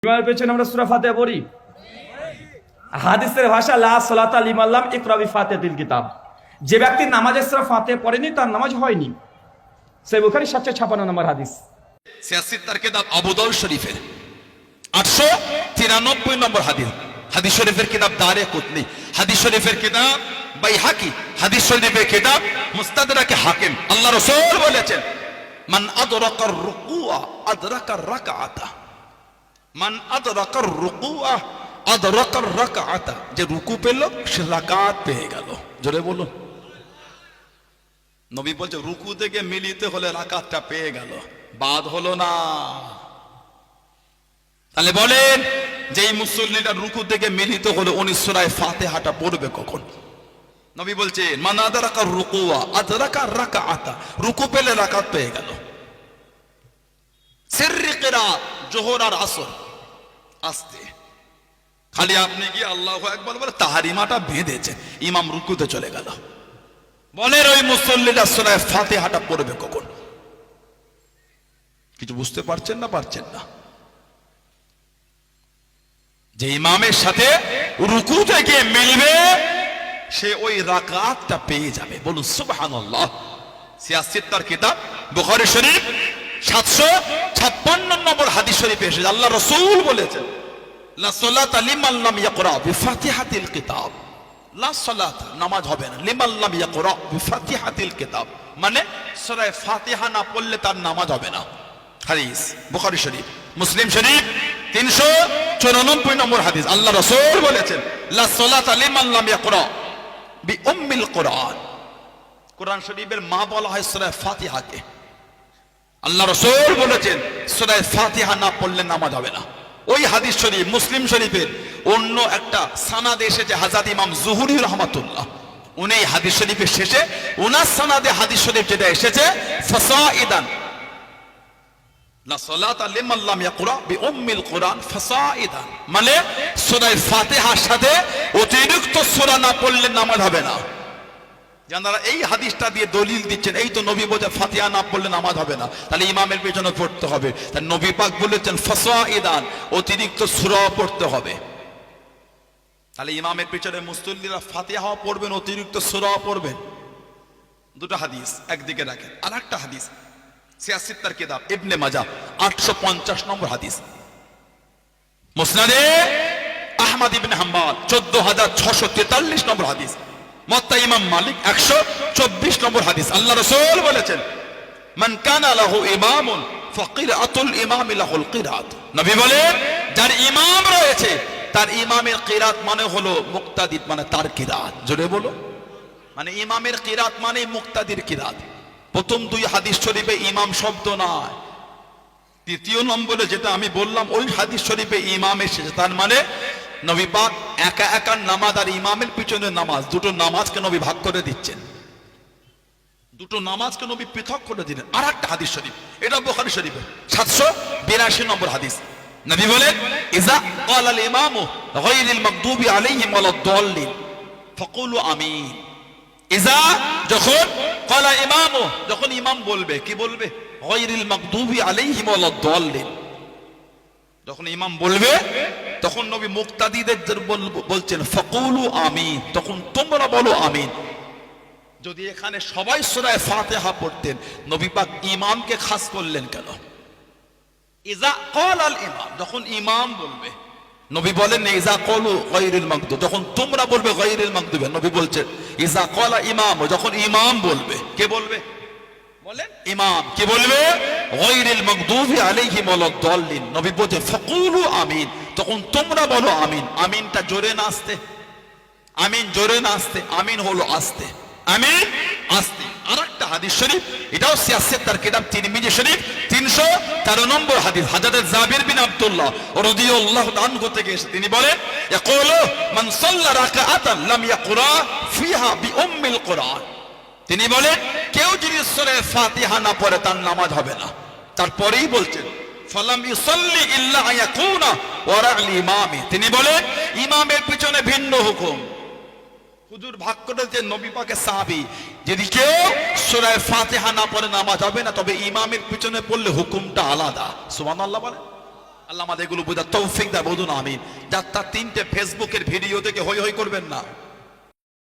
ইমামের পেছনে আমরা সূরা ফাতিহা পড়ি। হাদিসের ভাষা লা সালাতা লিমান লাম ইকরা বিফাতিহাতিল কিতাব। যে ব্যক্তি নামাজে সূরা ফাতিহা পড়েনি তার নামাজ হয়নি। সহিহ বুখারী 756 নম্বর হাদিস। সিয়াসিত তার কিতাব আবু দাউদ শরীফের 893 নম্বর হাদিস। হাদিস শরীফের কিতাব দারে কুতনি, হাদিস শরীফের কিতাব বাইহাকি, হাদিস শরীফের কিতাব মুস্তাদরাকে হাকিম। আল্লাহ রাসূল বলেছেন, মান আদরাকার রুকুআ আদরাকার রাকাআতা, মান আদরাকার রুকুআ আদরাকার রাকাআতা, যে রুকু পেল সে রাকাত পেয়ে গেল। জোরে বলুন। নবী বলছে রুকু থেকে মিলিতে হলে রাকাতটা পেয়ে গেল, বাদ হলো না। তাহলে বলেন যে এই মুসল্লিটা রুকু থেকে মিলিত হলো উনি সূরা ফাতিহাটা পড়বে কখন? নবী বলছে মান আদরাকার রুকুআ আদরাকার রাকাআতা, রুকু পেলে রাকাত পেয়ে গেল। সিররি কিরাত যোহর আর আসর আস্তে, খালি আপনি কি আল্লাহু আকবার বলে তাহরিমাটা বেঁধেছে, ইমাম রুকুতে চলে গেল। বলেন ওই মুসল্লিটা সূরা ফাতিহাটা পড়বে কখন? কিছু বুঝতে পারছেন না? পারছেন না? যে ইমামের সাথে রুকু থেকে মিলবে সে ওই রাকাতটা পেয়ে যাবে। বলুন সুবহানাল্লাহ। সিয়াসিত তার কিতাব বুখারী শরীফ 756 নম্বর হাদিস শরীফে এসেছে আল্লাহ রাসূল বলেছেন, লা সালাতা লিমান লাম ইয়াকরা বিফাতিহাতিল কিতাব। লা সালাতা, নামাজ হবে না, লিমান লাম ইয়াকরা বিফাতিহাতিল কিতাব, মানে সূরা ফাতিহা না পড়লে তার নামাজ হবে না। হাদিস বুখারী শরীফ, মুসলিম শরীফ 394 নম্বর হাদিস। আল্লাহ রাসূল বলেছেন, লা সালাতা লিমান লাম ইয়াকরা বিউম্মিল কুরআন। কোরআন শরীফের মা বলা হয় সূরা ফাতিহাকে। আল্লাহ রাসূল বলেছেন সূরা ফাতিহা না পড়লে নামাজ হবে না। ওই হাদিস শরীফ মুসলিম শরীফের অন্য একটা সানাদ এসেছে হযরত ইমাম যুহরি রাহমাতুল্লাহ, উনি হাদিস শরীফের শেষে ওনার সানাদে হাদিস শরীফ যেটা এসেছে ফাসাইদান, লা সালাতা লিমান লাম ইয়াকরা বিউম্মিল কুরআন ফাসাইদান, মানে সূরা ফাতিহার সাথে অতিরিক্ত সূরা না পড়লে নামাজ হবে না। যারা এই হাদিসটা দিয়ে দলিল দিচ্ছেন এই তো নবী বলে ফাতিহা না পড়লে নামাজ হবে না, তাহলে ইমামের পেছনে পড়তে হবে। তাই নবী পাক বলেছেন ফাসাইদান, অতিরিক্ত সূরা পড়তে হবে। তাহলে ইমামের পেছনে মুসল্লিরা ফাতিহা পড়বেন, অতিরিক্ত সূরা পড়বেন। দুটো হাদিস একদিকে রাখেন। আরেকটা হাদিস সিয়াসিত তার কিতাব ইবনে মাজাহ 850 নম্বর হাদিস, মুসনাদে আহমদ ইবনে হাম্বল 14643 নম্বর হাদিস, মুওয়াত্তা ইমাম মালিক 124 নম্বর হাদিস। আল্লাহ রাসূল বলেছেন, মান কানা লাহু ইমামুন ফাকিরাতুল ইমামি লাহুল কিরাত। নবী বলেন যার ইমাম রয়েছে তার ইমামের কিরাত মানে হলো মুক্তাদি, মানে তার কিরাত। জোরে বলো। মানে ইমামের কিরাত মানে মুক্তাদির কিরাত। প্রথম দুই হাদিস শরীফে ইমাম শব্দ নয়। তৃতীয় নম্বরে যেটা আমি বললাম ওই হাদিস শরীফে ইমাম এসেছে, তার মানে নবী পাক একা একা নামাজ আর ইমামের পিছনে নামাজ, দুটো নামাজকে নবী ভাগ করে দিচ্ছেন, দুটো নামাজকে নবী পৃথক করে দিলেন। আর একটা হাদিস শরীফ, এটা বুখারী শরীফে 782 নম্বর হাদিস। নবী বলেন, ইজা ক্বালাল ইমামু গায়রিল মাগদুবি আলাইহিম ওয়ালাদ-দাল্লিন ফাকুলু আমিন। ইজা, যখন ক্বালা ইমামু, যখন ইমাম বলবে, কি বলবে? গায়রিল মাগদুবি আলাইহিম ওয়ালাদ-দাল্লিন। যখন ইমাম বলবে তখন নবী মুক্তাদিদের বলছেন ফাকুলু আমিন, তখন তোমরা বলো আমিন। যদি এখানে সবাই সূরা ফাতিহা পড়তেন, নবী পাক ইমামকে খাস করলেন কেন? ইজা ক্বালাল ইমাম, যখন ইমাম বলবে, নবী বলেন ইজা ক্বালু গায়রিল মাগদুব, যখন তোমরা বলবে গায়রিল মাগদুব। নবী বলছেন ইজা ক্বালা ইমাম, যখন ইমাম বলবে। কে বলবে? বলেন ইমাম। কি বলবে? গায়রিল মাগদুবি আলাইহিম ওয়ালাদ-দাল্লিন। নবী বলছে ফাকুলু আমিন, তখন তোমরা বলো আমিন। আমিনটা জোরে না আস্তে? আমিন জোরে না আস্তে? আমিন হলো আস্তে, আমিন আস্তে। আরেকটা হাদিস শরীফ, এটাও সিয়াসিত তার কিতাব তিরমিজি শরীফ 313 নম্বর হাদিস। হযরত জাবির বিন আব্দুল্লাহ রাদিয়াল্লাহু আনহু থেকে এসে তিনি বলেন, ইয়াকুলু মান সাল্লা রাকাআতান লাম ইয়াকরা ফিহা বিউম্মিল কুরআন। তিনি বলেন কেউ যদি সূরা ফাতিহা না পড়ে তার নামাজ হবে না। তারপরেই বলছেন ফালাম ইউসাল্লি ইল্লা আয়াকুনা ওয়ারা'ল ইমামি। তিনি বলেন ইমামের পিছনে ভিন্ন হুকুম। হুজুর ভাগ করেছেন নবী পাকের সাহাবী, যদি কেউ সূরা ফাতিহা না পড়ে নামাজ হবে না, তবে ইমামের পিছনে পড়লে হুকুমটা আলাদা। সুবহানাল্লাহ বলেন। আল্লাহ আমাদের এগুলো বোঝার তৌফিক দেয়, বলুন আমিন। যার তার তিনটে ফেসবুকের ভিডিও দেখে হই হই করবেন না।